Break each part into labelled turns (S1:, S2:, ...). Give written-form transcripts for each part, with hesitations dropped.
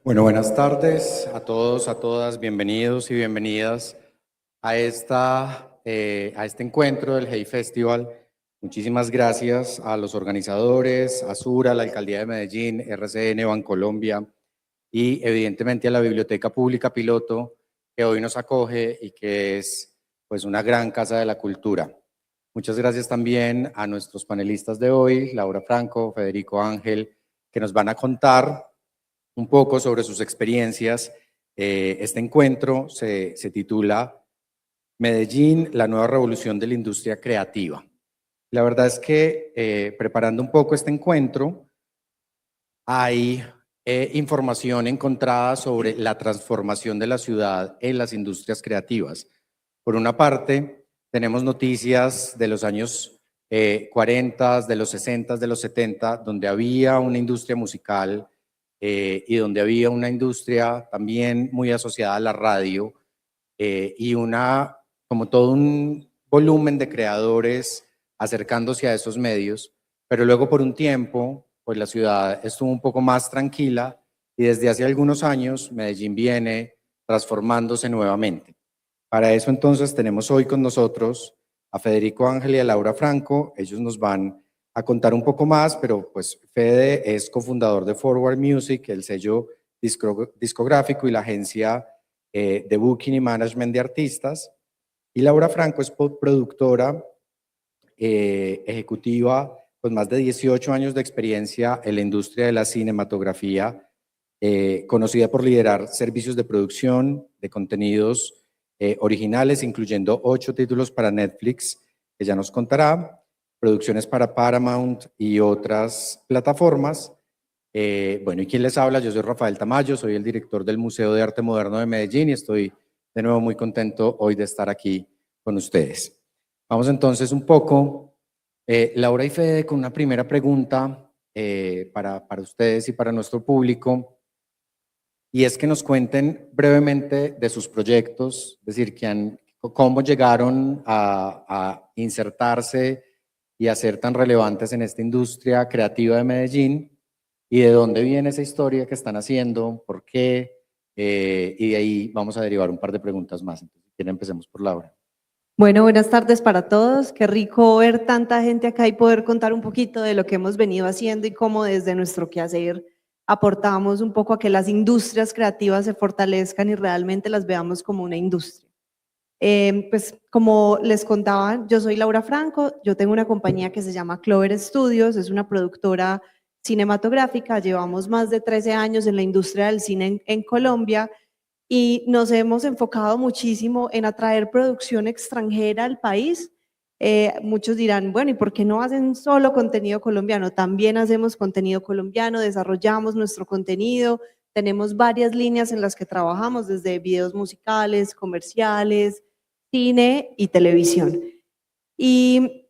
S1: Bueno, buenas tardes a todos, a todas, bienvenidos y bienvenidas a este encuentro del Hey Festival. Muchísimas gracias a los organizadores, a Sura, a la Alcaldía de Medellín, RCN, Bancolombia y evidentemente a la Biblioteca Pública Piloto, que hoy nos acoge y que es pues una gran casa de la cultura. Muchas gracias también a nuestros panelistas de hoy, Laura Franco, Federico Ángel, que nos van a contar un poco sobre sus experiencias. Este encuentro se titula Medellín, la nueva revolución de la industria creativa. La verdad es que preparando un poco este encuentro, hay información encontrada sobre la transformación de la ciudad en las industrias creativas. Por una parte, tenemos noticias de los años 40, de los 60, de los 70, donde había una industria musical y donde había una industria también muy asociada a la radio y como todo un volumen de creadores acercándose a esos medios, pero luego por un tiempo, pues la ciudad estuvo un poco más tranquila y desde hace algunos años Medellín viene transformándose nuevamente. Para eso entonces tenemos hoy con nosotros a Federico Ángel y a Laura Franco. Ellos nos van a contar un poco más, pero pues Fede es cofundador de Forward Music, el sello discográfico y la agencia de booking y management de artistas. Y Laura Franco es productora ejecutiva con más de 18 años de experiencia en la industria de la cinematografía, conocida por liderar servicios de producción de contenidos originales, incluyendo 8 títulos para Netflix, que ya nos contará, producciones para Paramount y otras plataformas. Bueno, ¿y quién les habla? Yo soy Rafael Tamayo, soy el director del Museo de Arte Moderno de Medellín y estoy de nuevo muy contento hoy de estar aquí con ustedes. Vamos entonces un poco, Laura y Fede, con una primera pregunta para ustedes y para nuestro público, y es que nos cuenten brevemente de sus proyectos, es decir, cómo llegaron a insertarse y a ser tan relevantes en esta industria creativa de Medellín y de dónde viene esa historia que están haciendo, por qué, y de ahí vamos a derivar un par de preguntas más. Entonces, si quieren, empecemos por Laura.
S2: Bueno, buenas tardes para todos. Qué rico ver tanta gente acá y poder contar un poquito de lo que hemos venido haciendo y cómo desde nuestro quehacer aportamos un poco a que las industrias creativas se fortalezcan y realmente las veamos como una industria. Pues como les contaba, yo soy Laura Franco, yo tengo una compañía que se llama Clover Studios, es una productora cinematográfica, llevamos más de 13 años en la industria del cine en Colombia y nos hemos enfocado muchísimo en atraer producción extranjera al país. Muchos dirán, bueno, ¿y por qué no hacen solo contenido colombiano? También hacemos contenido colombiano, desarrollamos nuestro contenido, tenemos varias líneas en las que trabajamos, desde videos musicales, comerciales, cine y televisión. Y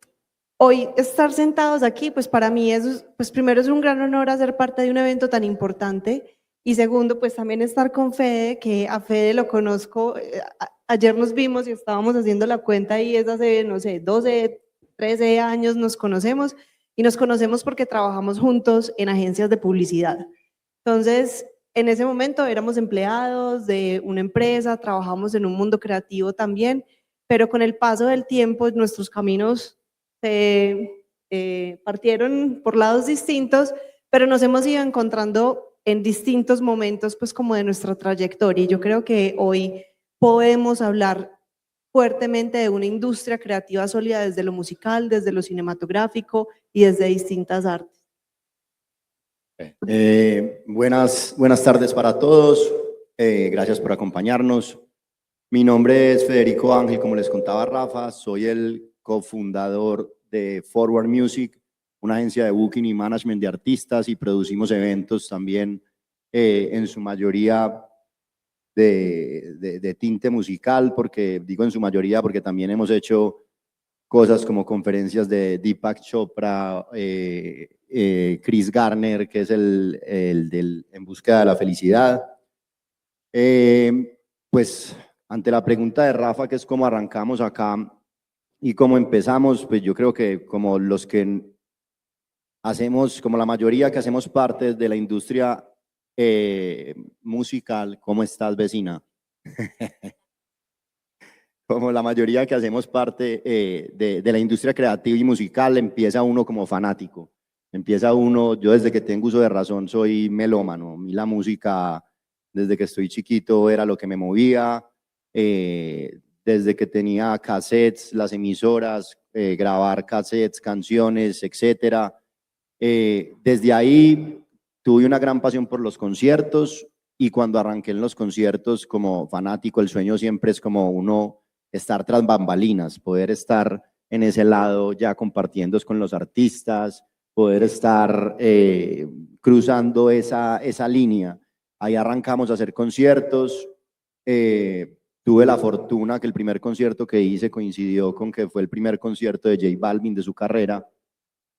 S2: hoy estar sentados aquí, pues para mí es, pues primero es un gran honor hacer parte de un evento tan importante y segundo, pues también estar con Fede, que a Fede lo conozco, ayer nos vimos y estábamos haciendo la cuenta y es hace, no sé, 12, 13 años nos conocemos y nos conocemos porque trabajamos juntos en agencias de publicidad. Entonces, en ese momento éramos empleados de una empresa, trabajamos en un mundo creativo también, pero con el paso del tiempo nuestros caminos se partieron por lados distintos, pero nos hemos ido encontrando en distintos momentos, pues como de nuestra trayectoria. Y yo creo que hoy podemos hablar fuertemente de una industria creativa sólida desde lo musical, desde lo cinematográfico y desde distintas artes.
S3: Buenas tardes para todos. Gracias por acompañarnos. Mi nombre es Federico Ángel, como les contaba Rafa, soy el cofundador de Forward Music, una agencia de booking y management de artistas, y producimos eventos también, en su mayoría de tinte musical, porque digo en su mayoría porque también hemos hecho cosas como conferencias de Deepak Chopra, Chris Garner, que es el del En Búsqueda de la Felicidad. Pues ante la pregunta de Rafa, que es cómo arrancamos acá y cómo empezamos, pues yo creo que como los que hacemos, como la mayoría que hacemos parte de la industria musical. ¿Cómo estás, vecina? Como la mayoría que hacemos parte de la industria creativa y musical, empieza uno como fanático. Empieza uno, yo desde que tengo uso de razón soy melómano. A mí la música, desde que estoy chiquito, era lo que me movía. Desde que tenía cassettes, las emisoras, grabar cassettes, canciones, etcétera. Desde ahí tuve una gran pasión por los conciertos, y cuando arranqué en los conciertos como fanático, el sueño siempre es como uno estar tras bambalinas, poder estar en ese lado ya compartiendo con los artistas, poder estar cruzando esa línea. Ahí arrancamos a hacer conciertos. Tuve la fortuna que el primer concierto que hice coincidió con que fue el primer concierto de J Balvin de su carrera,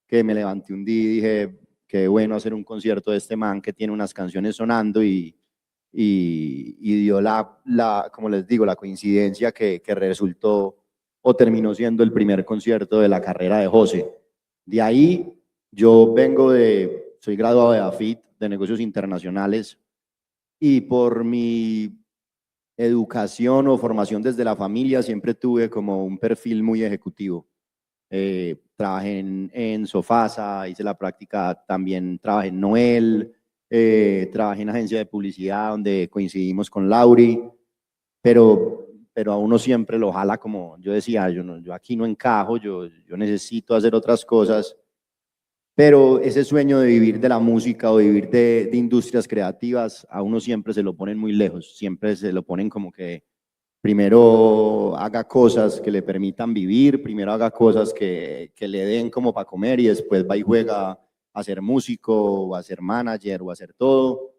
S3: que me levanté un día y dije, qué bueno hacer un concierto de este man que tiene unas canciones sonando, y dio como les digo, la coincidencia que resultó o terminó siendo el primer concierto de la carrera de José. De ahí yo soy graduado de AFIT, de negocios internacionales, y por mi educación o formación desde la familia siempre tuve como un perfil muy ejecutivo. Trabajé en Sofasa, hice la práctica, también trabajé en Noel, trabajé en agencia de publicidad donde coincidimos con Lauri, pero a uno siempre lo jala, como yo decía, yo aquí no encajo, yo necesito hacer otras cosas, pero ese sueño de vivir de la música o vivir de industrias creativas, a uno siempre se lo ponen muy lejos, siempre se lo ponen como que primero haga cosas que le permitan vivir, primero haga cosas que le den como para comer, y después va y juega a ser músico, o a ser manager, o a hacer todo.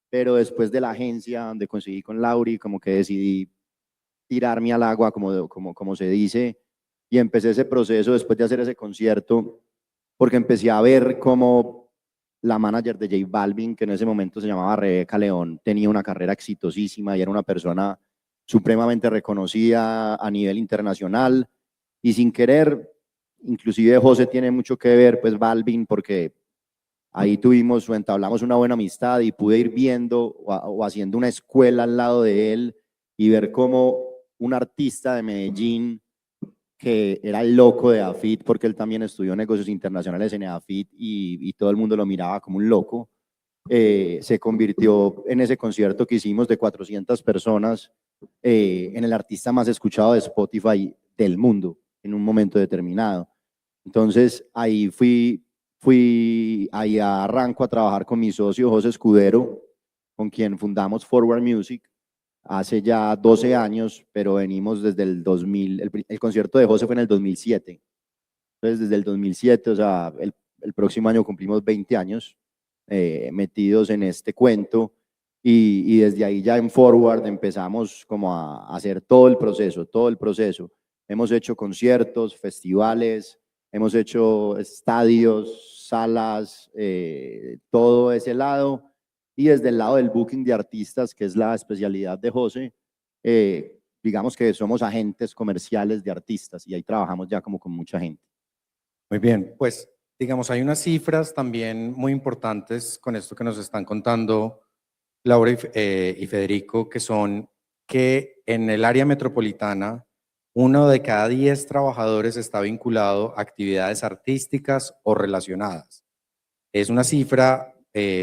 S3: Pero después de la agencia donde conseguí con Lauri, como que decidí tirarme al agua, como se dice, y empecé ese proceso después de hacer ese concierto, porque empecé a ver cómo la manager de J Balvin, que en ese momento se llamaba Rebeca León, tenía una carrera exitosísima y era una persona supremamente reconocida a nivel internacional, y sin querer, inclusive José tiene mucho que ver, pues Balvin, porque ahí tuvimos o entablamos una buena amistad, y pude ir viendo o haciendo una escuela al lado de él y ver cómo un artista de Medellín, que era el loco de AFIT, porque él también estudió negocios internacionales en AFIT, y todo el mundo lo miraba como un loco, se convirtió en ese concierto que hicimos de 400 personas en el artista más escuchado de Spotify del mundo en un momento determinado. Entonces ahí ahí arranco a trabajar con mi socio José Escudero, con quien fundamos Forward Music hace ya 12 años, pero venimos desde el 2000, el concierto de José fue en el 2007. Entonces desde el 2007, o sea, el próximo año cumplimos 20 años metidos en este cuento y desde ahí ya en Forward empezamos como a hacer todo el proceso. Hemos hecho conciertos, festivales, hemos hecho estadios, salas, todo ese lado. Y desde el lado del booking de artistas, que es la especialidad de José, digamos que somos agentes comerciales de artistas y ahí trabajamos ya como con mucha gente.
S1: Muy bien, pues digamos, hay unas cifras también muy importantes con esto que nos están contando Laura y Federico, que son que en el área metropolitana, 1 de cada 10 trabajadores está vinculado a actividades artísticas o relacionadas. Es una cifra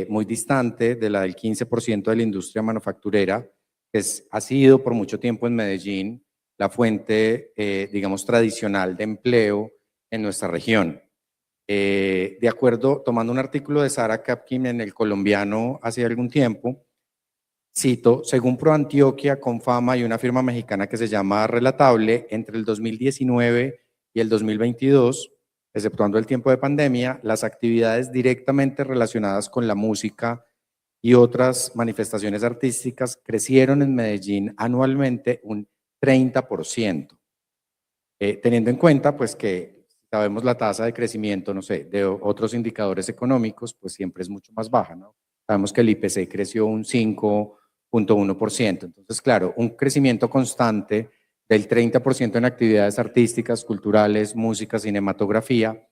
S1: muy distante de la del 15% de la industria manufacturera, que ha sido por mucho tiempo en Medellín la fuente, digamos, tradicional de empleo en nuestra región. De acuerdo, tomando un artículo de Sara Kapkin en El Colombiano hace algún tiempo, cito, según ProAntioquia, Confama y una firma mexicana que se llama Relatable, entre el 2019 y el 2022, exceptuando el tiempo de pandemia, las actividades directamente relacionadas con la música y otras manifestaciones artísticas crecieron en Medellín anualmente un 30%. Teniendo en cuenta pues que sabemos la tasa de crecimiento, no sé, de otros indicadores económicos, pues siempre es mucho más baja, ¿no? Sabemos que el IPC creció un 5,1%. Entonces, claro, un crecimiento constante del 30% en actividades artísticas, culturales, música, cinematografía,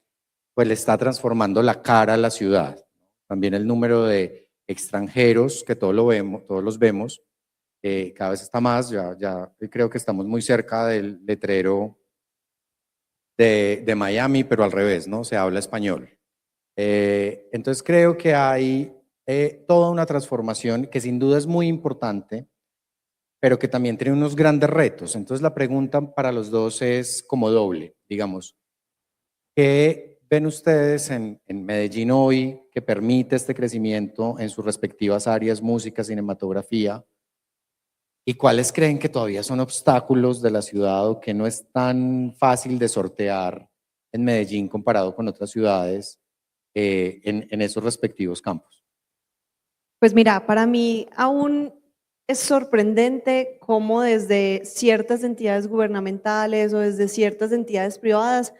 S1: pues le está transformando la cara a la ciudad. También el número de extranjeros, que todos los vemos, cada vez está más, ya creo que estamos muy cerca del letrero de Miami, pero al revés, ¿no? Se habla español. Entonces creo que hay toda una transformación que sin duda es muy importante, pero que también tiene unos grandes retos. Entonces la pregunta para los dos es como doble, digamos. ¿Qué ven ustedes en Medellín hoy que permite este crecimiento en sus respectivas áreas, música, cinematografía? ¿Y cuáles creen que todavía son obstáculos de la ciudad o que no es tan fácil de sortear en Medellín comparado con otras ciudades en esos respectivos campos?
S2: Pues mira, para mí aún es sorprendente cómo desde ciertas entidades gubernamentales o desde ciertas entidades privadas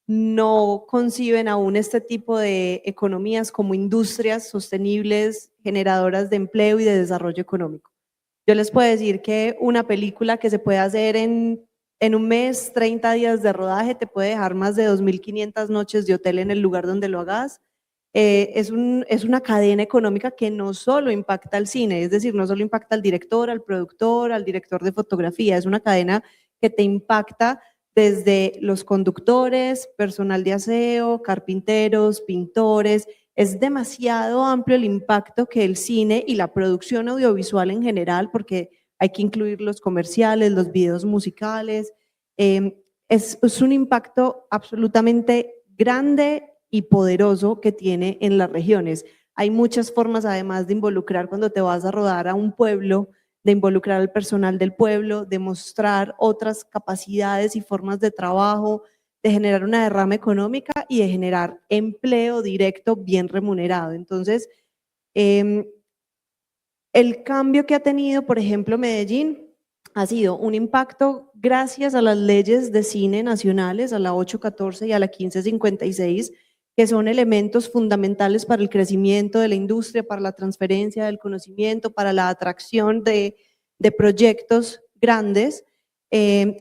S2: no conciben aún este tipo de economías como industrias sostenibles, generadoras de empleo y de desarrollo económico. Yo les puedo decir que una película que se puede hacer en un mes, 30 días de rodaje, te puede dejar más de 2.500 noches de hotel en el lugar donde lo hagas. Es una cadena económica que no solo impacta al cine, es decir, no solo impacta al director, al productor, al director de fotografía, es una cadena que te impacta desde los conductores, personal de aseo, carpinteros, pintores. Es demasiado amplio el impacto que el cine y la producción audiovisual en general, porque hay que incluir los comerciales, los videos musicales, es un impacto absolutamente grande y poderoso que tiene en las regiones. Hay muchas formas además de involucrar cuando te vas a rodar a un pueblo, de involucrar al personal del pueblo, de mostrar otras capacidades y formas de trabajo, de generar una derrama económica y de generar empleo directo bien remunerado. Entonces, el cambio que ha tenido, por ejemplo, Medellín, ha sido un impacto gracias a las leyes de cine nacionales, a la 814 y a la 1556, que son elementos fundamentales para el crecimiento de la industria, para la transferencia del conocimiento, para la atracción de proyectos grandes.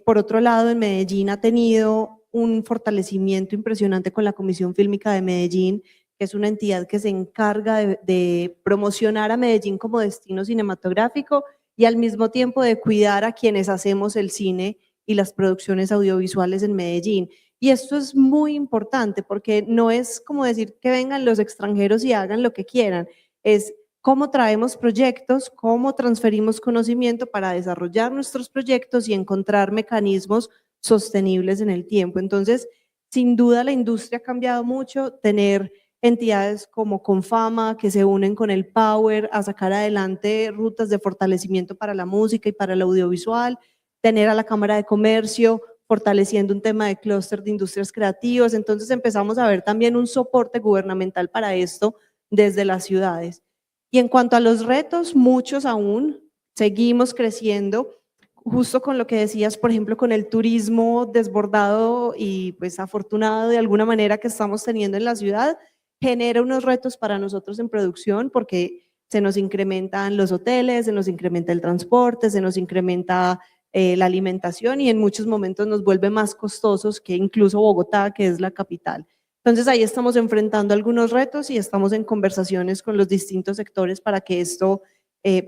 S2: Por otro lado, en Medellín ha tenido un fortalecimiento impresionante con la Comisión Fílmica de Medellín, que es una entidad que se encarga de promocionar a Medellín como destino cinematográfico y al mismo tiempo de cuidar a quienes hacemos el cine y las producciones audiovisuales en Medellín. Y esto es muy importante porque no es como decir que vengan los extranjeros y hagan lo que quieran, es cómo traemos proyectos, cómo transferimos conocimiento para desarrollar nuestros proyectos y encontrar mecanismos sostenibles en el tiempo. Entonces, sin duda la industria ha cambiado mucho, tener entidades como Confama que se unen con el Power a sacar adelante rutas de fortalecimiento para la música y para el audiovisual, tener a la Cámara de Comercio fortaleciendo un tema de clúster de industrias creativas. Entonces empezamos a ver también un soporte gubernamental para esto desde las ciudades. Y en cuanto a los retos, muchos aún, seguimos creciendo, justo con lo que decías, por ejemplo, con el turismo desbordado y pues afortunado de alguna manera que estamos teniendo en la ciudad, genera unos retos para nosotros en producción porque se nos incrementan los hoteles, se nos incrementa el transporte, se nos incrementa la alimentación y en muchos momentos nos vuelve más costosos que incluso Bogotá, que es la capital. Entonces ahí estamos enfrentando algunos retos y estamos en conversaciones con los distintos sectores para que esto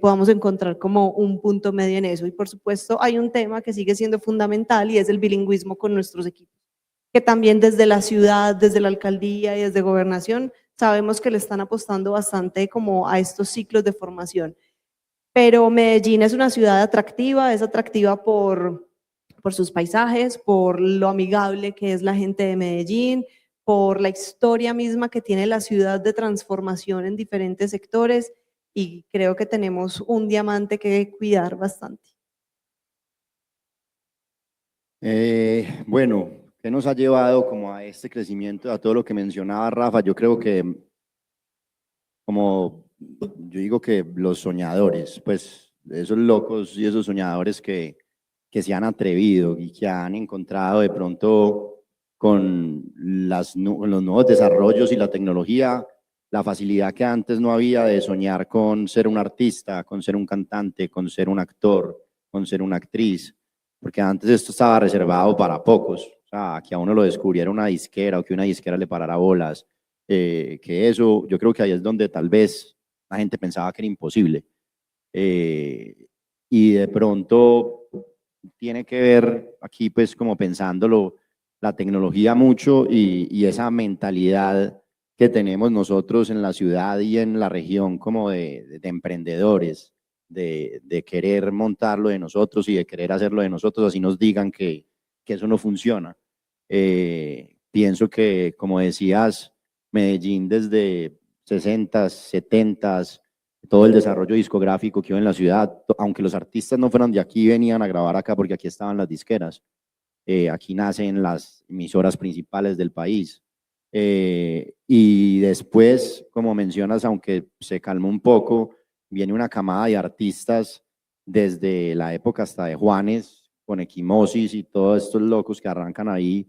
S2: podamos encontrar como un punto medio en eso. Y por supuesto hay un tema que sigue siendo fundamental y es el bilingüismo con nuestros equipos, que también desde la ciudad, desde la alcaldía y desde gobernación sabemos que le están apostando bastante como a estos ciclos de formación. Pero Medellín es una ciudad atractiva, es atractiva por sus paisajes, por lo amigable que es la gente de Medellín, por la historia misma que tiene la ciudad de transformación en diferentes sectores y creo que tenemos un diamante que cuidar bastante.
S3: Bueno, ¿qué nos ha llevado como a este crecimiento, a todo lo que mencionaba Rafa? Yo creo que, como yo digo que los soñadores, pues esos locos y esos soñadores que se han atrevido y que han encontrado de pronto con los nuevos desarrollos y la tecnología, la facilidad que antes no había de soñar con ser un artista, con ser un cantante, con ser un actor, con ser una actriz, porque antes esto estaba reservado para pocos, o sea, que a uno lo descubriera una disquera o que una disquera le parara bolas, que eso, yo creo que ahí es donde tal vez la gente pensaba que era imposible. Y de pronto tiene que ver aquí pues como pensándolo la tecnología mucho y esa mentalidad que tenemos nosotros en la ciudad y en la región como de emprendedores, de querer montarlo de nosotros y de querer hacerlo de nosotros, así nos digan que eso no funciona. Pienso que, como decías, Medellín desde 60s, 70s, todo el desarrollo discográfico que hubo en la ciudad, aunque los artistas no fueran de aquí, venían a grabar acá porque aquí estaban las disqueras. Aquí nacen las emisoras principales del país. Y después, como mencionas, aunque se calmó un poco, viene una camada de artistas desde la época hasta de Juanes, con Equimosis y todos estos locos que arrancan ahí.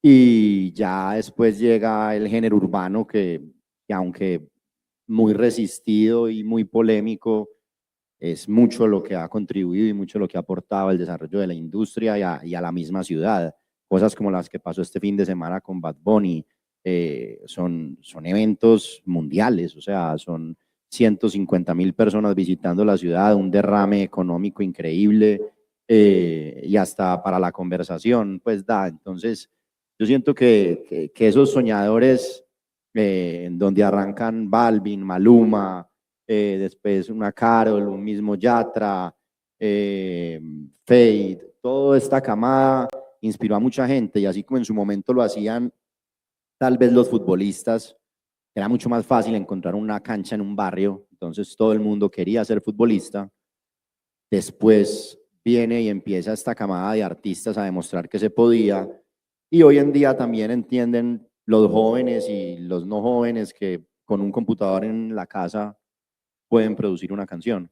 S3: Y ya después llega el género urbano que aunque muy resistido y muy polémico, es mucho lo que ha contribuido y mucho lo que ha aportado al desarrollo de la industria y a la misma ciudad. Cosas como las que pasó este fin de semana con Bad Bunny, son eventos mundiales, o sea, son 150.000 personas visitando la ciudad, un derrame económico increíble y hasta para la conversación, pues da. Entonces, yo siento que esos soñadores en donde arrancan Balvin, Maluma, después una Karol, un mismo Yatra, Fade, toda esta camada inspiró a mucha gente y así como en su momento lo hacían tal vez los futbolistas, era mucho más fácil encontrar una cancha en un barrio, entonces todo el mundo quería ser futbolista. Después viene y empieza esta camada de artistas a demostrar que se podía y hoy en día también entienden los jóvenes y los no jóvenes que con un computador en la casa pueden producir una canción.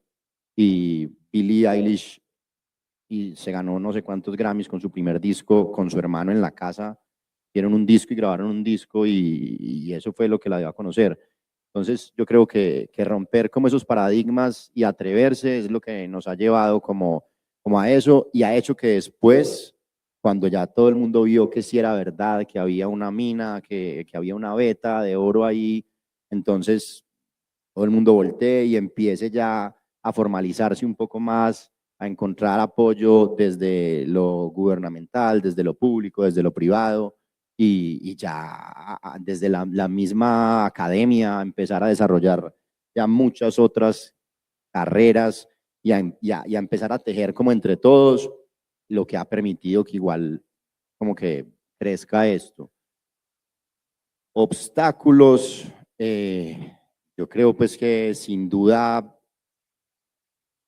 S3: Y Billie Eilish y se ganó no sé cuántos Grammys con su primer disco, con su hermano en la casa, dieron un disco y grabaron un disco y eso fue lo que la dio a conocer. Entonces yo creo que romper como esos paradigmas y atreverse es lo que nos ha llevado como a eso y ha hecho que después, cuando ya todo el mundo vio que sí era verdad, que había una mina, que había una veta de oro ahí, entonces todo el mundo voltee y empiece ya a formalizarse un poco más, a encontrar apoyo desde lo gubernamental, desde lo público, desde lo privado y ya desde la misma academia empezar a desarrollar ya muchas otras carreras y a empezar a tejer como entre todos, lo que ha permitido que igual como que crezca esto. Obstáculos, yo creo pues que sin duda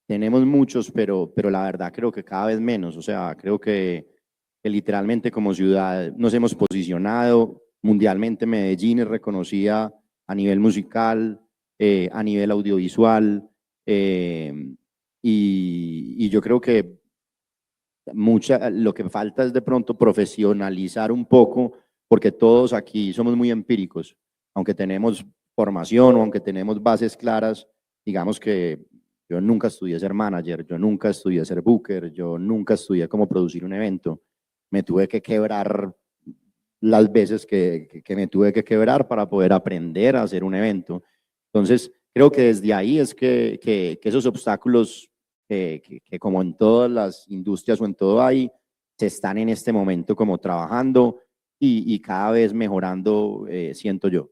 S3: tenemos muchos, pero la verdad creo que cada vez menos. O sea, creo que literalmente como ciudad nos hemos posicionado mundialmente. Medellín es reconocida a nivel musical, a nivel audiovisual, y yo creo que lo que falta es de pronto profesionalizar un poco, porque todos aquí somos muy empíricos, aunque tenemos formación o aunque tenemos bases claras. Digamos que yo nunca estudié ser manager, yo nunca estudié ser booker, yo nunca estudié cómo producir un evento. Me tuve que quebrar las veces que me tuve que quebrar para poder aprender a hacer un evento. Entonces, creo que desde ahí es que esos obstáculos que como en todas las industrias o en todo hay, se están en este momento como trabajando y cada vez mejorando, siento yo.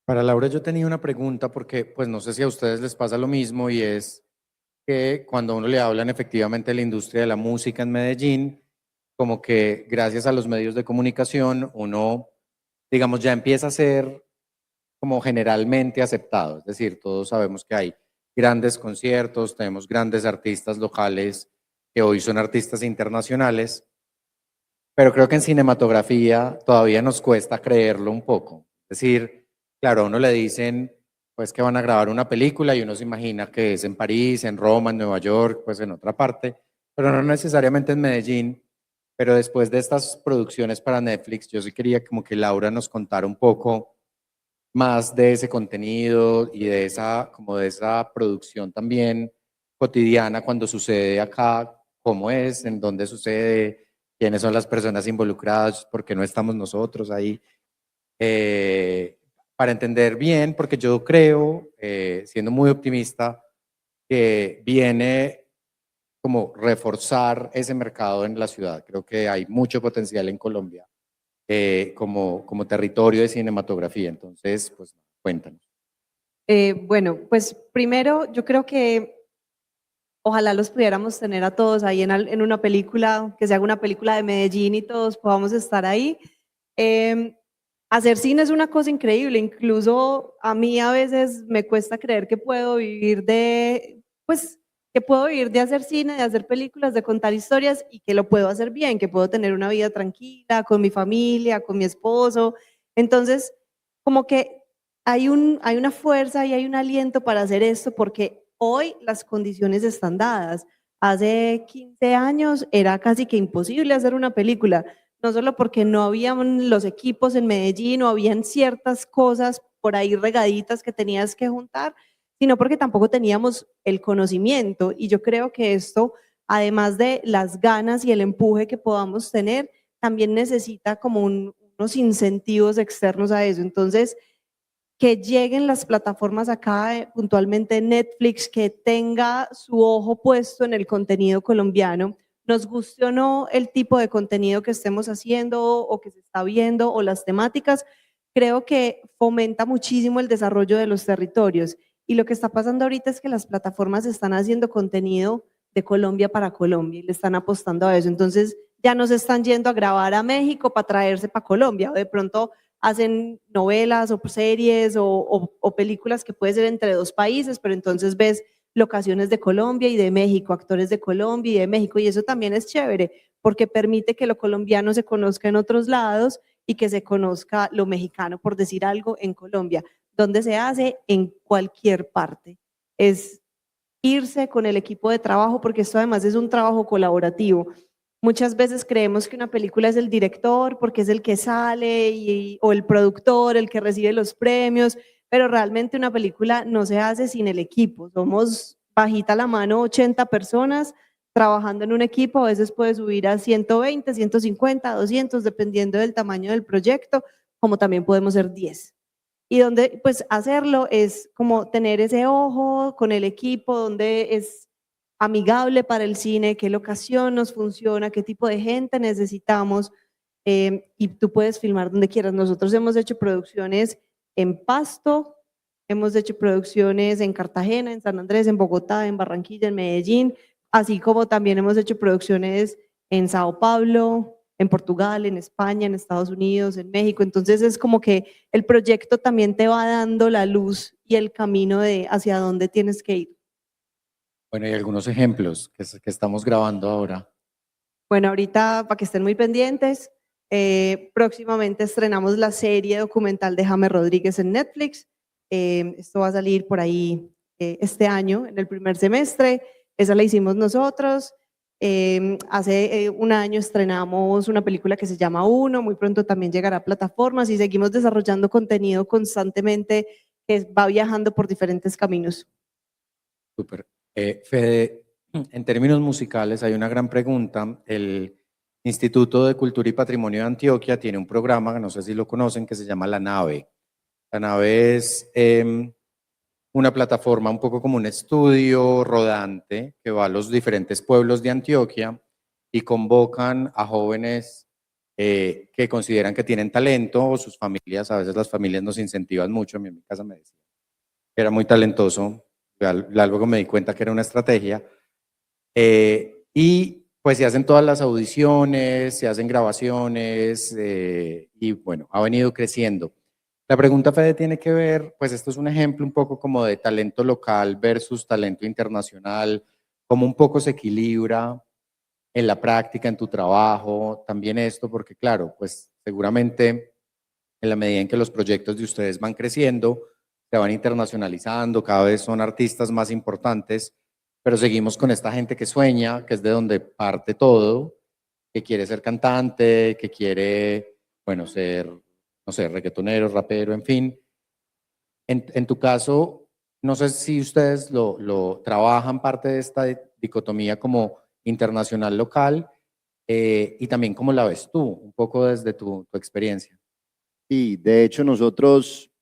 S1: Para Laura yo tenía una pregunta porque pues no sé si a ustedes les pasa lo mismo y es que cuando a uno le hablan efectivamente de la industria de la música en Medellín, como que gracias a los medios de comunicación uno, digamos, ya empieza a ser como generalmente aceptado. Es decir, todos sabemos que hay grandes conciertos, tenemos grandes artistas locales que hoy son artistas internacionales, pero creo que en cinematografía todavía nos cuesta creerlo un poco. Es decir, claro, a uno le dicen pues que van a grabar una película y uno se imagina que es en París, en Roma, en Nueva York, pues en otra parte, pero no necesariamente en Medellín. Pero después de estas producciones para Netflix, yo sí quería como que Laura nos contara un poco más de ese contenido y de esa, como de esa producción también cotidiana cuando sucede acá, cómo es, en dónde sucede, quiénes son las personas involucradas, por qué no estamos nosotros ahí, para entender bien, porque yo creo, siendo muy optimista, que viene como reforzar ese mercado en la ciudad. Creo que hay mucho potencial en Colombia como territorio de cinematografía. Entonces, pues cuéntanos.
S2: Bueno, pues primero yo creo que ojalá los pudiéramos tener a todos ahí en una película, que se haga una película de Medellín y todos podamos estar ahí. Eh, Hacer cine es una cosa increíble, incluso a mí a veces me cuesta creer que puedo vivir pues, que puedo vivir de hacer cine, de hacer películas, de contar historias y que lo puedo hacer bien, que puedo tener una vida tranquila, con mi familia, con mi esposo. Entonces, como que hay una fuerza y hay un aliento para hacer esto porque hoy las condiciones están dadas. Hace 15 años era casi que imposible hacer una película, no solo porque no habían los equipos en Medellín o habían ciertas cosas por ahí regaditas que tenías que juntar, sino porque tampoco teníamos el conocimiento. Y yo creo que esto, además de las ganas y el empuje que podamos tener, también necesita como unos incentivos externos a eso. Entonces, que lleguen las plataformas acá, puntualmente Netflix, que tenga su ojo puesto en el contenido colombiano, nos guste o no el tipo de contenido que estemos haciendo o que se está viendo o las temáticas, creo que fomenta muchísimo el desarrollo de los territorios. Y lo que está pasando ahorita es que las plataformas están haciendo contenido de Colombia para Colombia y le están apostando a eso. Entonces ya no se están yendo a grabar a México para traerse para Colombia, o de pronto hacen novelas o series o películas que puede ser entre dos países, pero entonces ves locaciones de Colombia y de México, actores de Colombia y de México, y eso también es chévere, porque permite que lo colombiano se conozca en otros lados y que se conozca lo mexicano, por decir algo, en Colombia, donde se hace en cualquier parte. Es irse con el equipo de trabajo, porque esto además es un trabajo colaborativo. Muchas veces creemos que una película es el director porque es el que sale o el productor, el que recibe los premios, pero realmente una película no se hace sin el equipo. Somos bajita la mano 80 personas trabajando en un equipo, a veces puede subir a 120, 150, 200, dependiendo del tamaño del proyecto, como también podemos ser 10. Y donde pues hacerlo es como tener ese ojo con el equipo, donde es amigable para el cine, qué locación nos funciona, qué tipo de gente necesitamos, y tú puedes filmar donde quieras. Nosotros hemos hecho producciones en Pasto, hemos hecho producciones en Cartagena, en San Andrés, en Bogotá, en Barranquilla, en Medellín, así como también hemos hecho producciones en Sao Paulo, en Portugal, en España, en Estados Unidos, en México. Entonces es como que el proyecto también te va dando la luz y el camino de hacia dónde tienes que ir.
S1: Bueno, y algunos ejemplos que estamos grabando ahora.
S2: Bueno, ahorita para que estén muy pendientes, próximamente estrenamos la serie documental de James Rodríguez en Netflix. Esto va a salir por ahí este año, en el primer semestre. Esa la hicimos nosotros. Hace un año estrenamos una película que se llama Uno, muy pronto también llegará a plataformas y seguimos desarrollando contenido constantemente que va viajando por diferentes caminos.
S1: Súper. Fede, en términos musicales hay una gran pregunta. El Instituto de Cultura y Patrimonio de Antioquia tiene un programa, no sé si lo conocen, que se llama La Nave. La Nave es una plataforma un poco como un estudio rodante que va a los diferentes pueblos de Antioquia y convocan a jóvenes que consideran que tienen talento o sus familias, a veces las familias nos incentivan mucho. A mí en mi casa me decía que era muy talentoso, luego me di cuenta que era una estrategia. Y pues se hacen todas las audiciones, se hacen grabaciones y bueno, ha venido creciendo. La pregunta, Fede, tiene que ver, pues esto es un ejemplo un poco como de talento local versus talento internacional, cómo un poco se equilibra en la práctica, en tu trabajo, también esto, porque claro, pues seguramente en la medida en que los proyectos de ustedes van creciendo, se van internacionalizando, cada vez son artistas más importantes, pero seguimos con esta gente que sueña, que es de donde parte todo, que quiere ser cantante, que quiere, bueno, ser, no sé, reggaetonero, rapero, en fin. En tu caso, no sé si ustedes lo trabajan parte de esta dicotomía como internacional local y también cómo la ves tú, un poco desde tu experiencia.
S3: Y de hecho nosotros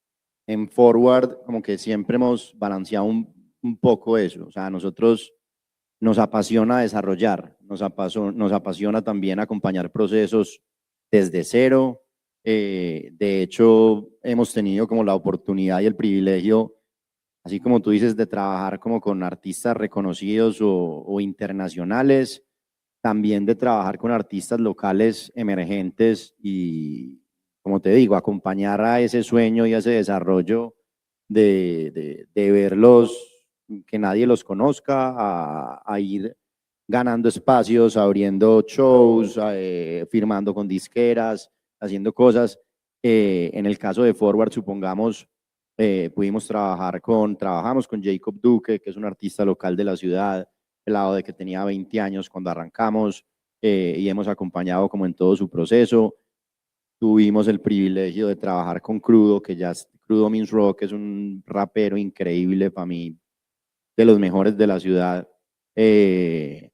S3: en Forward como que siempre hemos balanceado un poco eso. O sea, nosotros nos apasiona desarrollar, nos apasiona también acompañar procesos desde cero. De hecho, hemos tenido como la oportunidad y el privilegio, así como tú dices, de trabajar como con artistas reconocidos o internacionales, también de trabajar con artistas locales emergentes y, como te digo, acompañar a ese sueño y a ese desarrollo de verlos, que nadie los conozca, a ir ganando espacios, abriendo shows, firmando con disqueras, haciendo cosas. En el caso de Forward, supongamos, trabajamos con Jacob Duque, que es un artista local de la ciudad, el lado de que tenía 20 años cuando arrancamos, y hemos acompañado como en todo su proceso. Tuvimos el privilegio de trabajar con Crudo, Crudo Means Rock, que es un rapero increíble para mí, de los mejores de la ciudad, que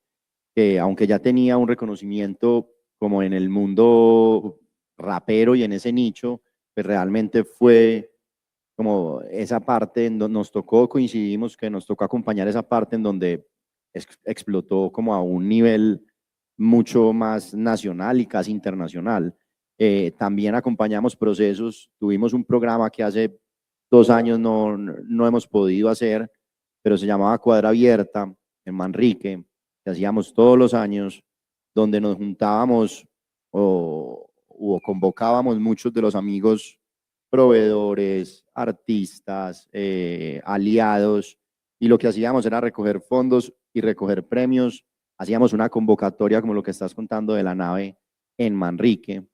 S3: aunque ya tenía un reconocimiento como en el mundo rapero y en ese nicho, pues realmente fue como esa parte en donde nos tocó, coincidimos que nos tocó acompañar esa parte en donde explotó como a un nivel mucho más nacional y casi internacional. También acompañamos procesos, tuvimos un programa que hace 2 años no hemos podido hacer, pero se llamaba Cuadra Abierta en Manrique, que hacíamos todos los años, donde nos juntábamos o convocábamos muchos de los amigos proveedores, artistas, aliados, y lo que hacíamos era recoger fondos y recoger premios. Hacíamos una convocatoria como lo que estás contando de la nave en Manrique,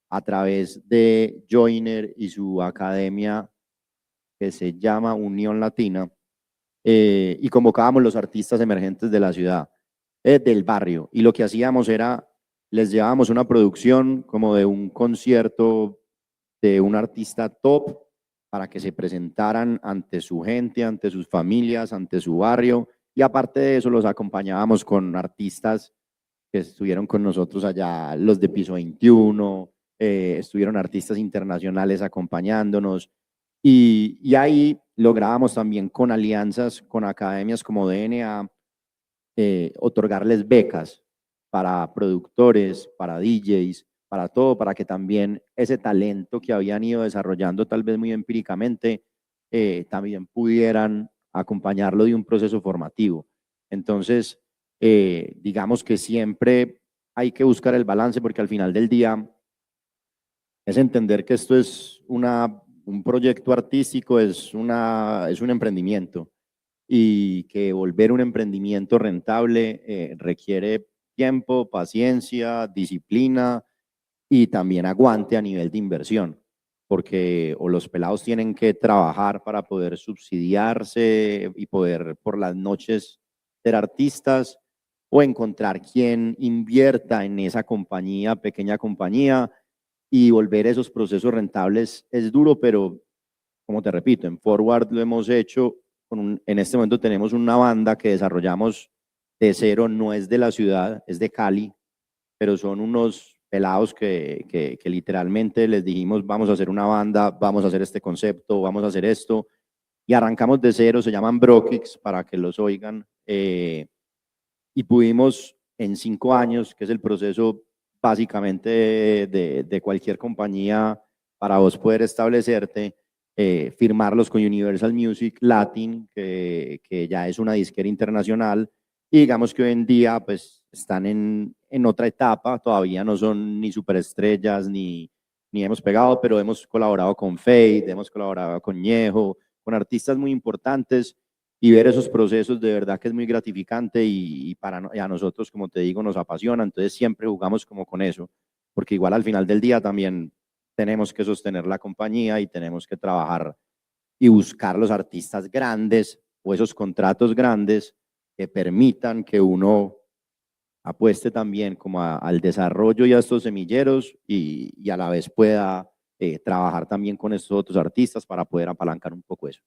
S3: a través de Joyner y su academia que se llama Unión Latina, y convocábamos los artistas emergentes de la ciudad, del barrio, y lo que hacíamos era, les llevábamos una producción como de un concierto de un artista top para que se presentaran ante su gente, ante sus familias, ante su barrio, y aparte de eso los acompañábamos con artistas que estuvieron con nosotros allá, los de Piso 21, estuvieron artistas internacionales acompañándonos, y ahí lográbamos también con alianzas con academias como DNA, otorgarles becas para productores, para DJs, para todo, para que también ese talento que habían ido desarrollando tal vez muy empíricamente, también pudieran acompañarlo de un proceso formativo. Entonces, digamos que siempre hay que buscar el balance porque al final del día es entender que esto es un proyecto artístico, es un emprendimiento y que volver un emprendimiento rentable requiere tiempo, paciencia, disciplina y también aguante a nivel de inversión, porque o los pelados tienen que trabajar para poder subsidiarse y poder por las noches ser artistas o encontrar quien invierta en esa compañía, pequeña compañía, y volver esos procesos rentables es duro, pero como te repito, en Forward lo hemos hecho, en este momento tenemos una banda que desarrollamos de cero, no es de la ciudad, es de Cali, pero son unos pelados que literalmente les dijimos, vamos a hacer una banda, vamos a hacer este concepto, vamos a hacer esto, y arrancamos de cero, se llaman Brokix, para que los oigan, y pudimos en 5 años, que es el proceso básicamente de cualquier compañía para vos poder establecerte, firmarlos con Universal Music Latin, que ya es una disquera internacional, y digamos que hoy en día pues están en otra etapa, todavía no son ni superestrellas, ni hemos pegado, pero hemos colaborado con Fade, hemos colaborado con Ñejo, con artistas muy importantes, y ver esos procesos de verdad que es muy gratificante y a nosotros, como te digo, nos apasiona, entonces siempre jugamos como con eso, porque igual al final del día también tenemos que sostener la compañía y tenemos que trabajar y buscar los artistas grandes o esos contratos grandes que permitan que uno apueste también como al desarrollo y a estos semilleros y a la vez pueda trabajar también con estos otros artistas para poder apalancar un poco eso.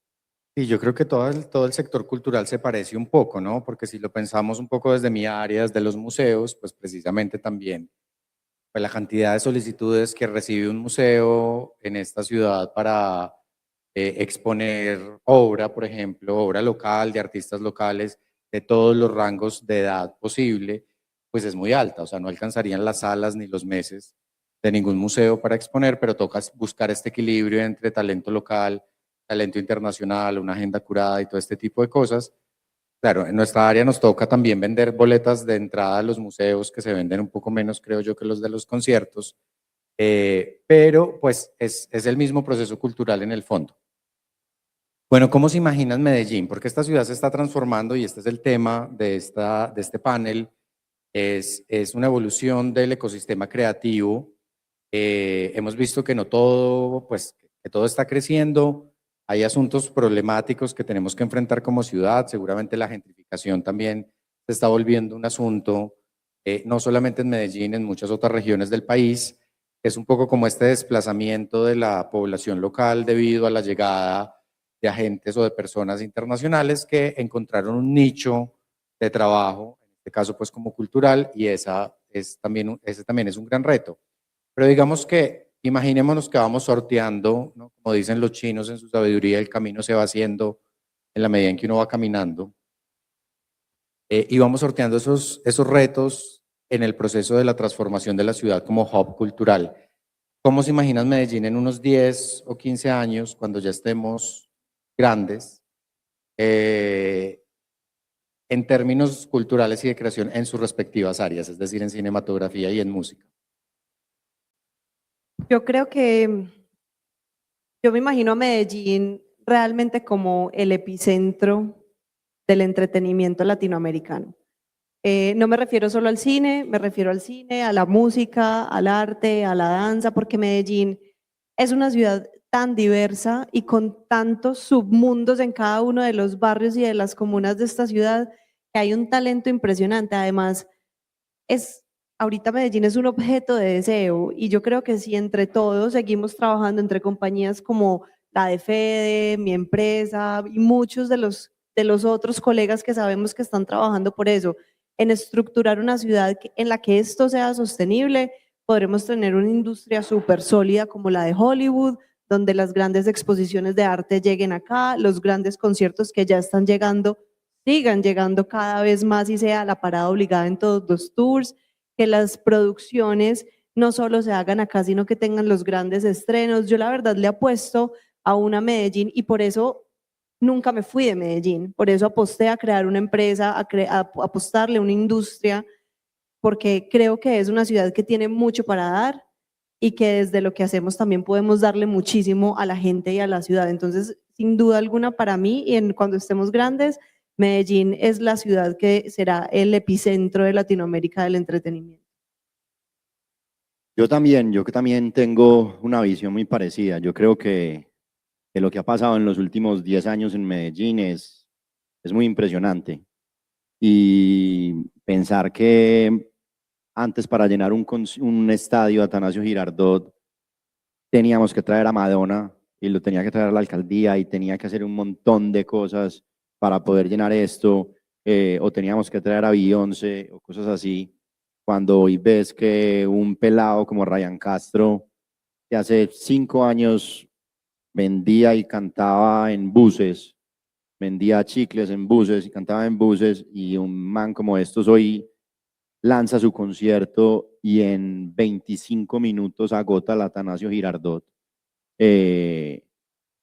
S1: Y yo creo que todo el sector cultural se parece un poco, ¿no? Porque si lo pensamos un poco desde mi área, desde los museos, pues precisamente también pues la cantidad de solicitudes que recibe un museo en esta ciudad para exponer obra, por ejemplo, obra local, de artistas locales, de todos los rangos de edad posible, pues es muy alta. O sea, no alcanzarían las salas ni los meses de ningún museo para exponer, pero toca buscar este equilibrio entre talento local, talento internacional, una agenda curada y todo este tipo de cosas. Claro, en nuestra área nos toca también vender boletas de entrada a los museos, que se venden un poco menos, creo yo, que los de los conciertos, pero pues es el mismo proceso cultural en el fondo. Bueno, ¿cómo se imaginan Medellín? Porque esta ciudad se está transformando y este es el tema de este panel, es una evolución del ecosistema creativo. Hemos visto que no todo, pues que todo está creciendo, hay asuntos problemáticos que tenemos que enfrentar como ciudad, seguramente la gentrificación también se está volviendo un asunto, no solamente en Medellín, en muchas otras regiones del país, es un poco como este desplazamiento de la población local debido a la llegada de agentes o de personas internacionales que encontraron un nicho de trabajo, en este caso pues como cultural, y ese también es un gran reto. Pero digamos que, imaginémonos que vamos sorteando, ¿no? Como dicen los chinos en su sabiduría, el camino se va haciendo en la medida en que uno va caminando, y vamos sorteando esos retos en el proceso de la transformación de la ciudad como hub cultural. ¿Cómo se imaginan Medellín en unos 10 o 15 años, cuando ya estemos grandes, en términos culturales y de creación en sus respectivas áreas, es decir, en cinematografía y en música?
S2: Yo creo que yo me imagino a Medellín realmente como el epicentro del entretenimiento latinoamericano. No me refiero solo al cine, me refiero al cine, a la música, al arte, a la danza, porque Medellín es una ciudad tan diversa y con tantos submundos en cada uno de los barrios y de las comunas de esta ciudad, que hay un talento impresionante. Además, ahorita Medellín es un objeto de deseo y yo creo que si entre todos seguimos trabajando entre compañías como la de Fede, mi empresa y muchos de los otros colegas que sabemos que están trabajando por eso, en estructurar una ciudad en la que esto sea sostenible, podremos tener una industria súper sólida como la de Hollywood, donde las grandes exposiciones de arte lleguen acá, los grandes conciertos que ya están llegando sigan llegando cada vez más y sea la parada obligada en todos los tours, que las producciones no solo se hagan acá, sino que tengan los grandes estrenos. Yo la verdad le apuesto aún a Medellín, y por eso nunca me fui de Medellín, por eso aposté a crear una empresa, a apostarle a una industria, porque creo que es una ciudad que tiene mucho para dar y que desde lo que hacemos también podemos darle muchísimo a la gente y a la ciudad. Entonces, sin duda alguna para mí, y cuando estemos grandes, Medellín es la ciudad que será el epicentro de Latinoamérica del entretenimiento.
S3: Yo también tengo una visión muy parecida. Yo creo que lo que ha pasado en los últimos 10 años en Medellín es muy impresionante. Y pensar que antes para llenar un estadio Atanasio Girardot teníamos que traer a Madonna y lo tenía que traer a la alcaldía y tenía que hacer un montón de cosas para poder llenar esto, o teníamos que traer a Beyoncé o cosas así. Cuando hoy ves que un pelado como Ryan Castro, que hace 5 años vendía y cantaba en buses, vendía chicles en buses y cantaba en buses, y un man como estos hoy lanza su concierto y en 25 minutos agota el Atanasio Girardot.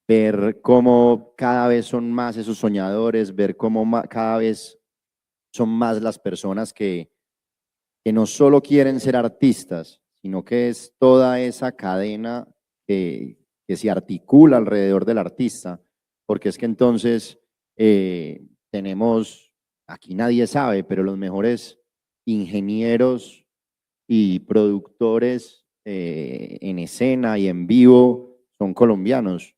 S3: Ver cómo cada vez son más esos soñadores, ver cómo cada vez son más las personas que no solo quieren ser artistas, sino que es toda esa cadena que se articula alrededor del artista, porque es que entonces tenemos, aquí nadie sabe, pero los mejores ingenieros y productores en escena y en vivo son colombianos.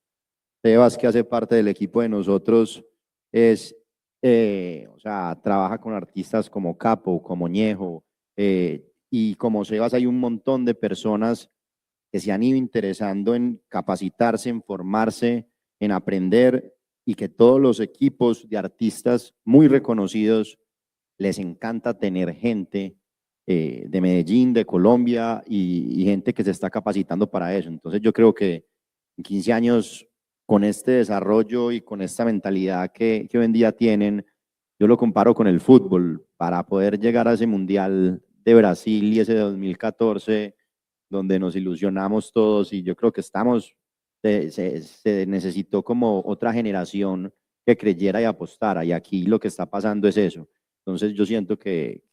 S3: Sebas, que hace parte del equipo de nosotros, o sea, trabaja con artistas como Capo, como Ñejo, y como Sebas hay un montón de personas que se han ido interesando en capacitarse, en formarse, en aprender, y que todos los equipos de artistas muy reconocidos les encanta tener gente de Medellín, de Colombia, y gente que se está capacitando para eso. Entonces yo creo que en 15 años, con este desarrollo y con esta mentalidad que hoy en día tienen, yo lo comparo con el fútbol. Para poder llegar a ese Mundial de Brasil y ese de 2014, donde nos ilusionamos todos, y yo creo que se necesitó como otra generación que creyera y apostara, y aquí lo que está pasando es eso. Entonces yo siento que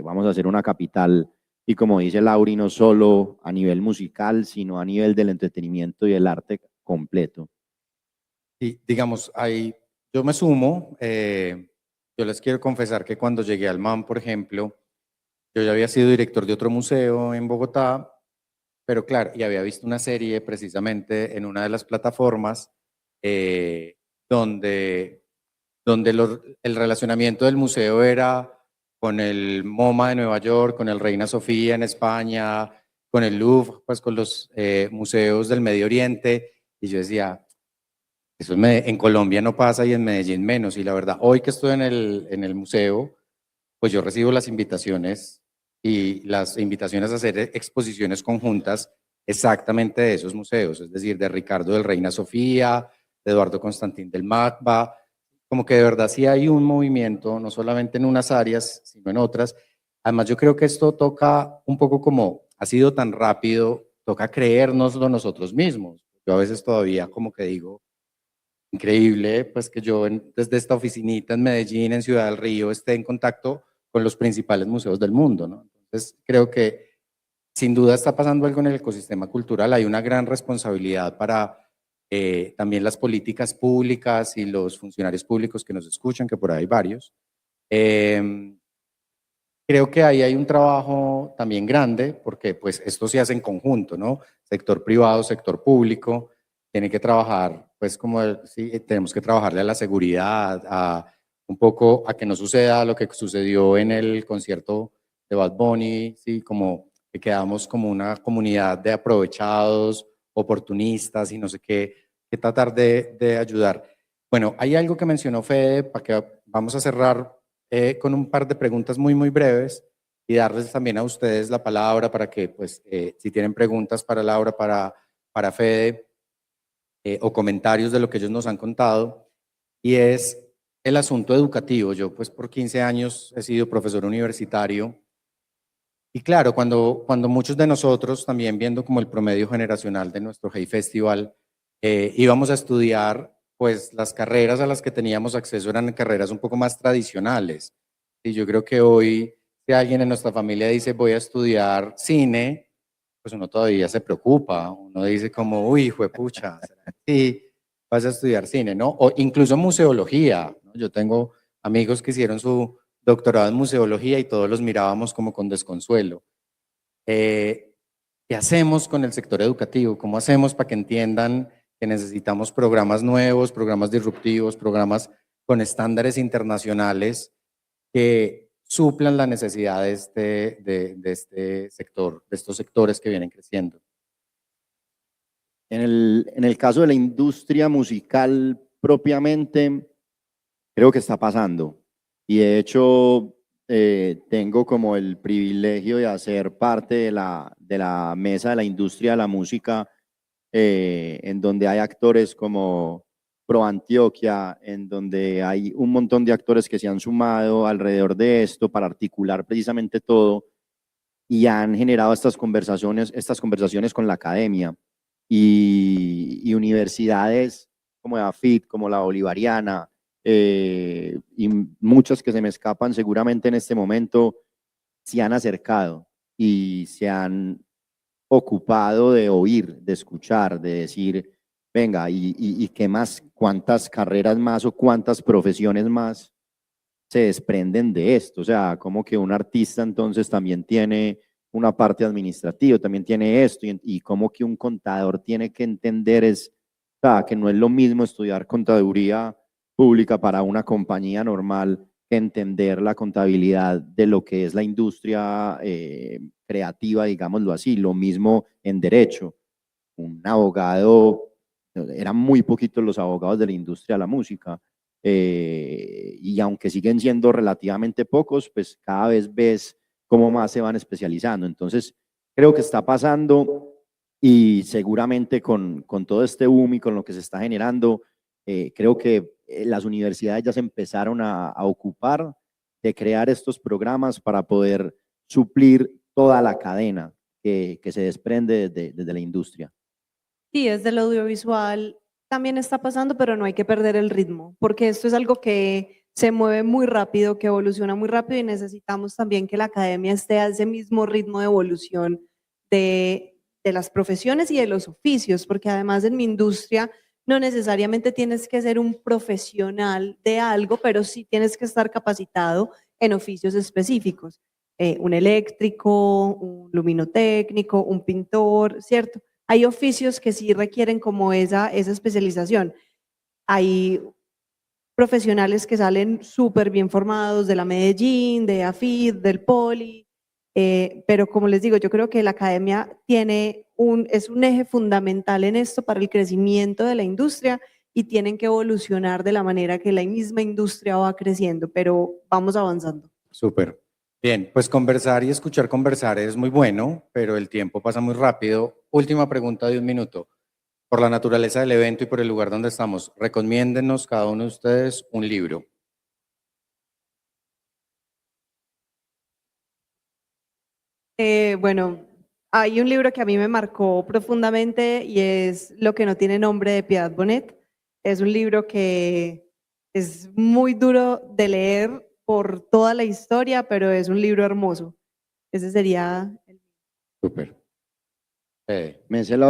S3: vamos a hacer una capital, y como dice Lauri, no solo a nivel musical, sino a nivel del entretenimiento y del arte completo.
S1: Y digamos, ahí yo me sumo, yo les quiero confesar que cuando llegué al MAM, por ejemplo, yo ya había sido director de otro museo en Bogotá, pero claro, y había visto una serie precisamente en una de las plataformas donde, el relacionamiento del museo era con el MoMA de Nueva York, con el Reina Sofía en España, con el Louvre, pues con los museos del Medio Oriente, y yo decía, eso en Colombia no pasa y en Medellín menos, y la verdad, hoy que estoy en el museo, pues yo recibo las invitaciones a hacer exposiciones conjuntas exactamente de esos museos, es decir, de Ricardo del Reina Sofía, de Eduardo Constantín del MACBA, como que de verdad sí hay un movimiento, no solamente en unas áreas, sino en otras. Además, yo creo que esto toca un poco como ha sido tan rápido, toca creérnoslo nosotros mismos. Yo a veces todavía como que digo, increíble, pues que yo desde esta oficinita en Medellín, en Ciudad del Río, esté en contacto con los principales museos del mundo, ¿no? Entonces, creo que sin duda está pasando algo en el ecosistema cultural. Hay una gran responsabilidad para también las políticas públicas y los funcionarios públicos que nos escuchan, que por ahí hay varios. Creo que ahí hay un trabajo también grande, porque pues esto se hace en conjunto, ¿no? Sector privado, sector público, tiene que trabajar, pues como sí, tenemos que trabajarle a la seguridad, a un poco a que no suceda lo que sucedió en el concierto de Bad Bunny, sí, como que quedamos como una comunidad de aprovechados, oportunistas y no sé qué, que tratar de ayudar. Bueno, hay algo que mencionó Fede, para que vamos a cerrar con un par de preguntas muy, muy breves y darles también a ustedes la palabra para que, pues, si tienen preguntas para Laura, para Fede, o comentarios de lo que ellos nos han contado, y es el asunto educativo. Yo, pues, por 15 años he sido profesor universitario, y claro, cuando muchos de nosotros, también viendo como el promedio generacional de nuestro Hey Festival, íbamos a estudiar, pues las carreras a las que teníamos acceso eran carreras un poco más tradicionales. Y yo creo que hoy, si alguien en nuestra familia dice voy a estudiar cine, pues uno todavía se preocupa, uno dice como, uy, juepucha, ¿será que sí vas a estudiar cine, ¿no? O incluso museología, ¿no? Yo tengo amigos que hicieron su doctorado en museología y todos los mirábamos como con desconsuelo. ¿Qué hacemos con el sector educativo? ¿Cómo hacemos para que entiendan que necesitamos programas nuevos, programas disruptivos, programas con estándares internacionales que suplan la necesidad de este sector, de estos sectores que vienen creciendo?
S3: En el caso de la industria musical propiamente, creo que está pasando. Y de hecho, tengo como el privilegio de hacer parte de la mesa de la industria de la música, en donde hay actores como Pro Antioquia, en donde hay un montón de actores que se han sumado alrededor de esto para articular precisamente todo y han generado estas conversaciones con la academia y universidades como la AFIT, como la Bolivariana, y muchas que se me escapan seguramente en este momento, se han acercado y se han ocupado de oír, de escuchar, de decir, venga, y qué más, cuántas carreras más o cuántas profesiones más se desprenden de esto. O sea, como que un artista entonces también tiene una parte administrativa, también tiene esto, y como que un contador tiene que entender o sea, que no es lo mismo estudiar contaduría pública para una compañía normal que entender la contabilidad de lo que es la industria creativa, digámoslo así. Lo mismo en derecho. Un abogado, eran muy poquitos los abogados de la industria de la música, y aunque siguen siendo relativamente pocos, pues cada vez ves cómo más se van especializando. Entonces, creo que está pasando y seguramente con todo este boom y con lo que se está generando, creo que las universidades ya se empezaron a ocupar de crear estos programas para poder suplir toda la cadena que se desprende desde la industria.
S2: Sí, desde el audiovisual también está pasando, pero no hay que perder el ritmo, porque esto es algo que se mueve muy rápido, que evoluciona muy rápido y necesitamos también que la academia esté a ese mismo ritmo de evolución de las profesiones y de los oficios, porque además en mi industria no necesariamente tienes que ser un profesional de algo, pero sí tienes que estar capacitado en oficios específicos. Un eléctrico, un luminotécnico, un pintor, ¿cierto? Hay oficios que sí requieren como esa especialización. Hay profesionales que salen súper bien formados de la Medellín, de AFID, del Poli, pero como les digo, yo creo que la academia es un eje fundamental en esto para el crecimiento de la industria y tienen que evolucionar de la manera que la misma industria va creciendo, pero vamos avanzando.
S1: Súper. Bien, pues conversar y escuchar conversar es muy bueno, pero el tiempo pasa muy rápido. Última pregunta de un minuto. Por la naturaleza del evento y por el lugar donde estamos, recomiéndenos cada uno de ustedes un libro.
S2: Bueno, hay un libro que a mí me marcó profundamente y es Lo que no tiene nombre, de Piedad Bonet. Es un libro que es muy duro de leer por toda la historia, pero es un libro hermoso. Ese sería
S1: Súper.
S3: Me dice el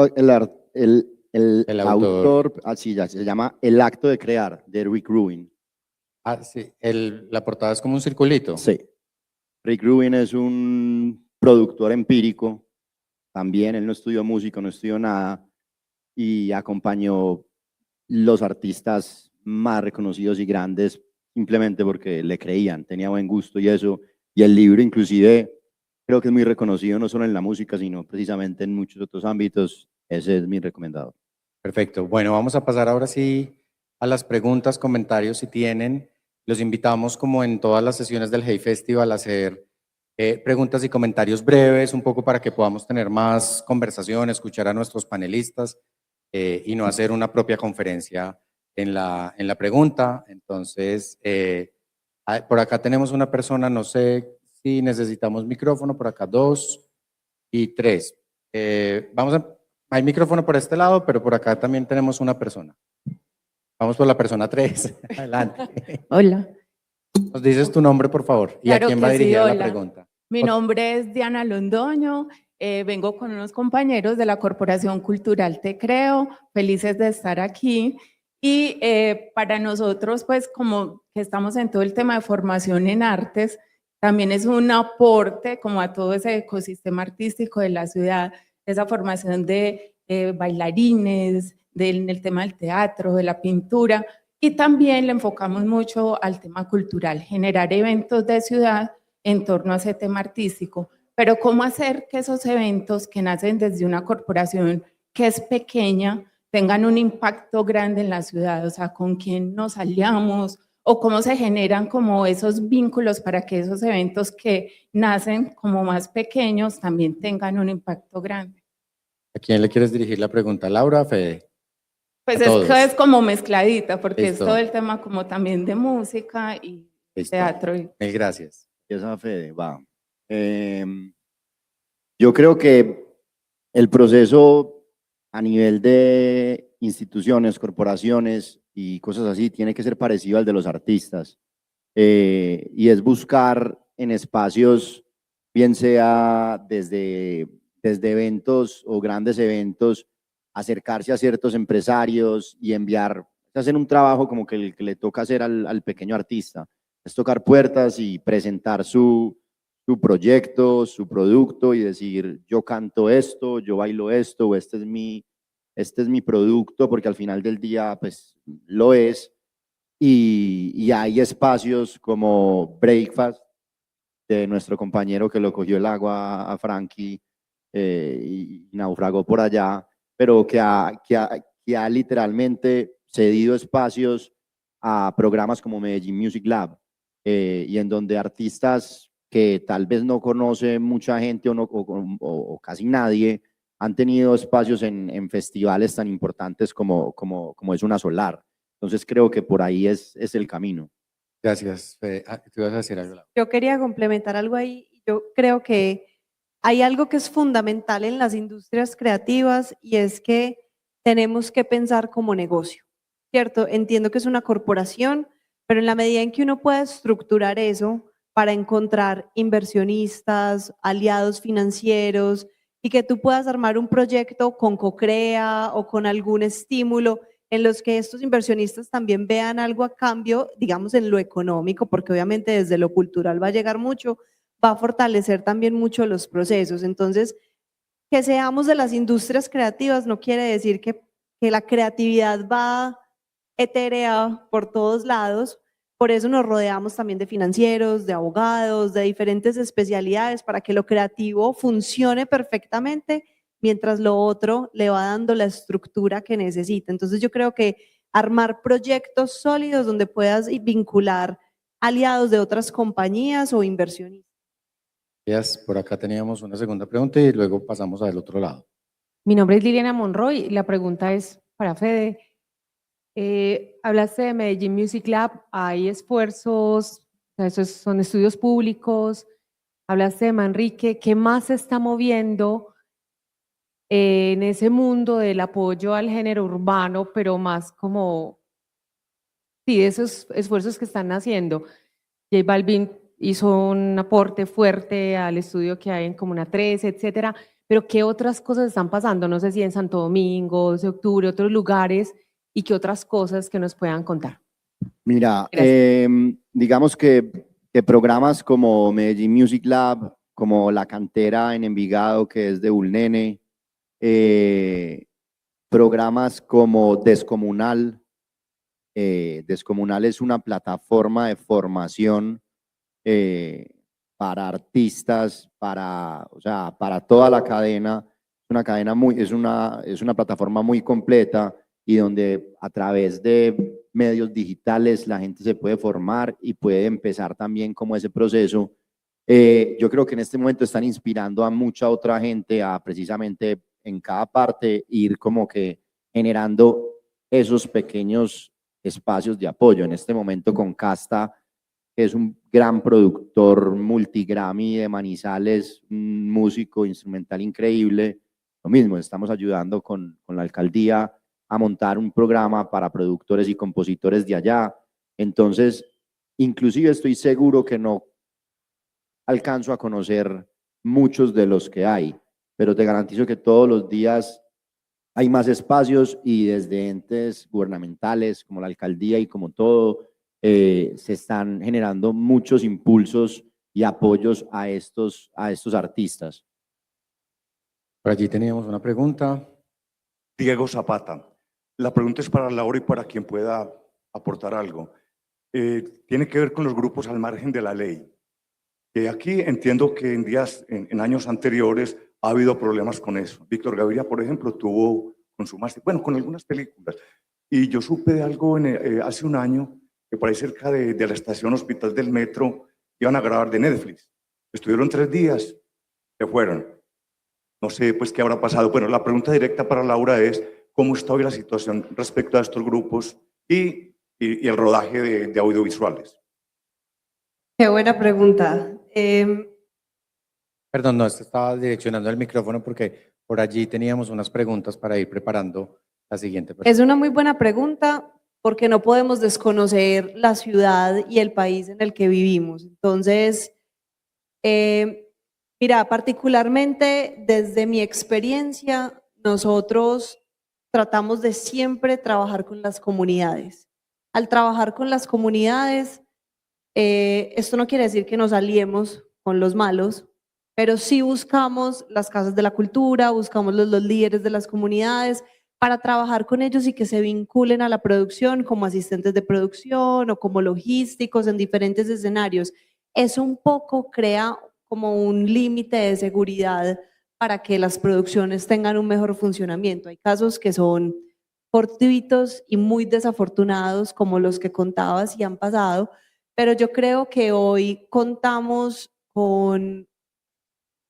S1: El autor.
S3: autor, así ya se llama El acto de crear, de Rick Rubin.
S1: Ah, sí, la portada es como un circulito.
S3: Sí. Rick Rubin es un productor empírico, también él no estudió música, no estudió nada, y acompañó los artistas más reconocidos y grandes simplemente porque le creían, tenía buen gusto y eso, y el libro inclusive creo que es muy reconocido no solo en la música, sino precisamente en muchos otros ámbitos. Ese es mi recomendado.
S1: Perfecto. Bueno, vamos a pasar ahora sí a las preguntas, comentarios si tienen. Los invitamos, como en todas las sesiones del Hey Festival, a hacer preguntas y comentarios breves, un poco para que podamos tener más conversación, escuchar a nuestros panelistas y no hacer una propia conferencia en la pregunta. Entonces, por acá tenemos una persona, no sé si necesitamos micrófono, por acá 2 y 3. Vamos a Hay micrófono por este lado, pero por acá también tenemos una persona. Vamos por la persona 3. Adelante.
S4: Hola.
S1: Nos dices tu nombre, por favor, y a
S4: Claro
S1: quién
S4: que
S1: va
S4: sí,
S1: dirigida la
S4: hola.
S1: pregunta.
S4: Mi nombre es Diana Londoño, vengo con unos compañeros de la Corporación Cultural Te Creo, felices de estar aquí. Y para nosotros, pues como que estamos en todo el tema de formación en artes, también es un aporte como a todo ese ecosistema artístico de la ciudad, esa formación de bailarines, en el tema del teatro, de la pintura, y también le enfocamos mucho al tema cultural, generar eventos de ciudad en torno a ese tema artístico. Pero ¿cómo hacer que esos eventos que nacen desde una corporación que es pequeña tengan un impacto grande en la ciudad? O sea, ¿con quién nos aliamos? ¿O cómo se generan como esos vínculos para que esos eventos que nacen como más pequeños también tengan un impacto grande?
S1: ¿A quién le quieres dirigir la pregunta? ¿Laura o Fede?
S4: Pues
S1: A
S4: es
S1: todos.
S4: que es como mezcladita, porque
S1: Listo.
S4: es todo el tema como también de música y
S1: Listo.
S4: teatro.
S1: Mil gracias.
S3: Esa Fede, va. Yo creo que el proceso a nivel de instituciones, corporaciones y cosas así tiene que ser parecido al de los artistas. Y es buscar en espacios, bien sea desde eventos o grandes eventos, acercarse a ciertos empresarios y enviar, hacer un trabajo como que el que le toca hacer al pequeño artista, es tocar puertas y presentar su proyecto, su producto y decir, yo canto esto, yo bailo esto, o este es mi producto, porque al final del día, pues, lo es. Y hay espacios como Breakfast, de nuestro compañero que lo cogió el agua a Frankie y naufragó por allá, pero que ha literalmente cedido espacios a programas como Medellín Music Lab, y en donde artistas que tal vez no conoce mucha gente o casi nadie han tenido espacios en festivales tan importantes como es una Solar. Entonces creo que por ahí es el camino.
S1: Gracias, Fede. ¿Tú ibas a decir algo, Laura?
S2: Yo quería complementar algo ahí. Yo creo que hay algo que es fundamental en las industrias creativas y es que tenemos que pensar como negocio, ¿cierto? Entiendo que es una corporación, pero en la medida en que uno pueda estructurar eso para encontrar inversionistas, aliados financieros y que tú puedas armar un proyecto con Cocrea o con algún estímulo en los que estos inversionistas también vean algo a cambio, digamos en lo económico, porque obviamente desde lo cultural va a llegar mucho, va a fortalecer también mucho los procesos. Entonces, que seamos de las industrias creativas no quiere decir que la creatividad va etérea por todos lados. Por eso nos rodeamos también de financieros, de abogados, de diferentes especialidades para que lo creativo funcione perfectamente mientras lo otro le va dando la estructura que necesita. Entonces yo creo que armar proyectos sólidos donde puedas vincular aliados de otras compañías o inversionistas.
S1: Por acá teníamos una segunda pregunta y luego pasamos al otro lado.
S5: Mi nombre es Liliana Monroy y la pregunta es para Fede. Hablaste de Medellín Music Lab, hay esfuerzos, o sea, esos son estudios públicos. Hablaste de Manrique, ¿qué más se está moviendo en ese mundo del apoyo al género urbano, pero más como, sí, esos esfuerzos que están haciendo? J Balvin hizo un aporte fuerte al estudio que hay en Comuna 13, etcétera, pero ¿qué otras cosas están pasando? No sé si en Santo Domingo, 12 de octubre, otros lugares, y qué otras cosas que nos puedan contar.
S3: Mira,
S5: Gracias.
S3: digamos que programas como Medellín Music Lab, como La Cantera en Envigado, que es de Ulnene, programas como Descomunal. Descomunal es una plataforma de formación para artistas, o sea, para toda la cadena. Es una plataforma muy completa y donde a través de medios digitales la gente se puede formar y puede empezar también como ese proceso. Yo creo que en este momento están inspirando a mucha otra gente a precisamente en cada parte ir como que generando esos pequeños espacios de apoyo. En este momento con Casta, que es un gran productor multigrammy de Manizales, un músico instrumental increíble, lo mismo, estamos ayudando con la alcaldía a montar un programa para productores y compositores de allá. Entonces, inclusive estoy seguro que no alcanzo a conocer muchos de los que hay, pero te garantizo que todos los días hay más espacios y desde entes gubernamentales como la alcaldía y como todo, se están generando muchos impulsos y apoyos a estos artistas.
S1: Por allí teníamos una pregunta.
S6: Diego Zapata. La pregunta es para Laura y para quien pueda aportar algo. Tiene que ver con los grupos al margen de la ley. Aquí entiendo que en años anteriores ha habido problemas con eso. Víctor Gaviria, por ejemplo, tuvo con su máster, bueno, con algunas películas. Y yo supe de algo hace un año que por ahí cerca de la estación Hospital del Metro iban a grabar de Netflix. Estuvieron 3 días, se fueron. No sé pues qué habrá pasado. Bueno, la pregunta directa para Laura es cómo está hoy la situación respecto a estos grupos y el rodaje de audiovisuales.
S2: Qué buena pregunta.
S1: Perdón, no, estaba direccionando el micrófono porque por allí teníamos unas preguntas para ir preparando la siguiente pregunta.
S2: Es una muy buena pregunta porque no podemos desconocer la ciudad y el país en el que vivimos. Entonces, mira, particularmente desde mi experiencia, nosotros tratamos de siempre trabajar con las comunidades. Al trabajar con las comunidades, esto no quiere decir que nos aliemos con los malos, pero sí buscamos las casas de la cultura, buscamos los líderes de las comunidades para trabajar con ellos y que se vinculen a la producción como asistentes de producción o como logísticos en diferentes escenarios. Eso un poco crea como un límite de seguridad para que las producciones tengan un mejor funcionamiento. Hay casos que son fortuitos y muy desafortunados como los que contabas y han pasado, pero yo creo que hoy contamos con,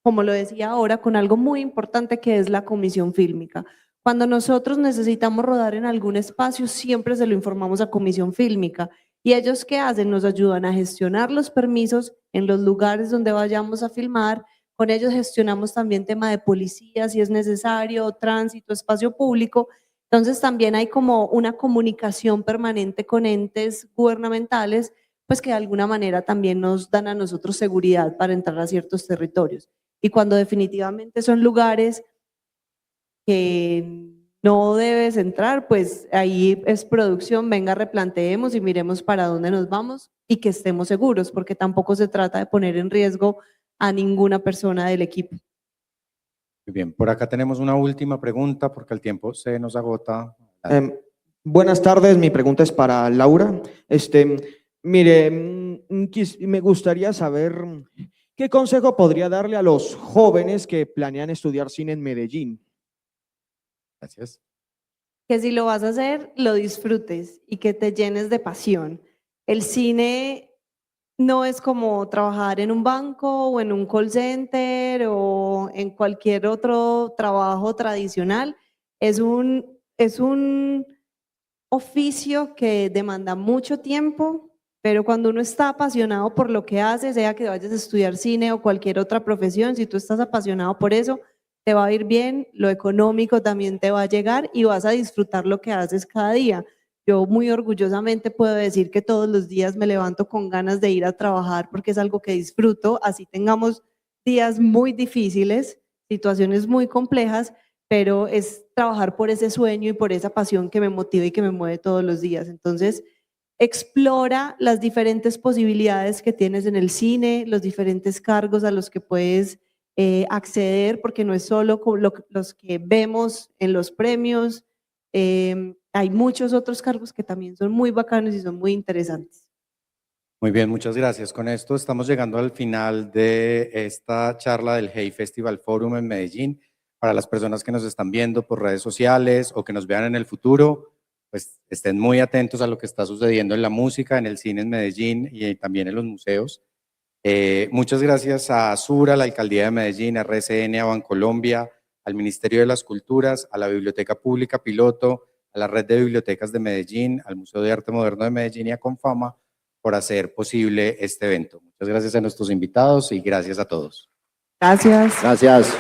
S2: como lo decía ahora, con algo muy importante que es la comisión fílmica. Cuando nosotros necesitamos rodar en algún espacio, siempre se lo informamos a comisión fílmica. ¿Y ellos qué hacen? Nos ayudan a gestionar los permisos en los lugares donde vayamos a filmar. Con ellos gestionamos también tema de policía, si es necesario, tránsito, espacio público. Entonces también hay como una comunicación permanente con entes gubernamentales, pues que de alguna manera también nos dan a nosotros seguridad para entrar a ciertos territorios. Y cuando definitivamente son lugares que no debes entrar, pues ahí es producción, venga, replanteemos y miremos para dónde nos vamos y que estemos seguros, porque tampoco se trata de poner en riesgo a ninguna persona del equipo.
S1: Muy bien, por acá tenemos una última pregunta porque el tiempo se nos agota.
S7: Buenas tardes, mi pregunta es para Laura. Mire, me gustaría saber qué consejo podría darle a los jóvenes que planean estudiar cine en Medellín.
S1: Gracias.
S2: Que si lo vas a hacer, lo disfrutes y que te llenes de pasión. El cine no es como trabajar en un banco o en un call center o en cualquier otro trabajo tradicional. Es un oficio que demanda mucho tiempo, pero cuando uno está apasionado por lo que hace, sea que vayas a estudiar cine o cualquier otra profesión, si tú estás apasionado por eso, te va a ir bien, lo económico también te va a llegar y vas a disfrutar lo que haces cada día. Yo muy orgullosamente puedo decir que todos los días me levanto con ganas de ir a trabajar porque es algo que disfruto, así tengamos días muy difíciles, situaciones muy complejas, pero es trabajar por ese sueño y por esa pasión que me motiva y que me mueve todos los días. Entonces, explora las diferentes posibilidades que tienes en el cine, los diferentes cargos a los que puedes acceder, porque no es solo los que vemos en los premios, hay muchos otros cargos que también son muy bacanos y son muy interesantes.
S1: Muy bien, muchas gracias. Con esto estamos llegando al final de esta charla del Hey Festival Forum en Medellín. Para las personas que nos están viendo por redes sociales o que nos vean en el futuro, pues estén muy atentos a lo que está sucediendo en la música, en el cine en Medellín y también en los museos. Muchas gracias a Sura, a la Alcaldía de Medellín, a RCN, a Bancolombia, al Ministerio de las Culturas, a la Biblioteca Pública Piloto, a la Red de Bibliotecas de Medellín, al Museo de Arte Moderno de Medellín y a Confama por hacer posible este evento. Muchas gracias a nuestros invitados y gracias a todos.
S2: Gracias.
S3: Gracias.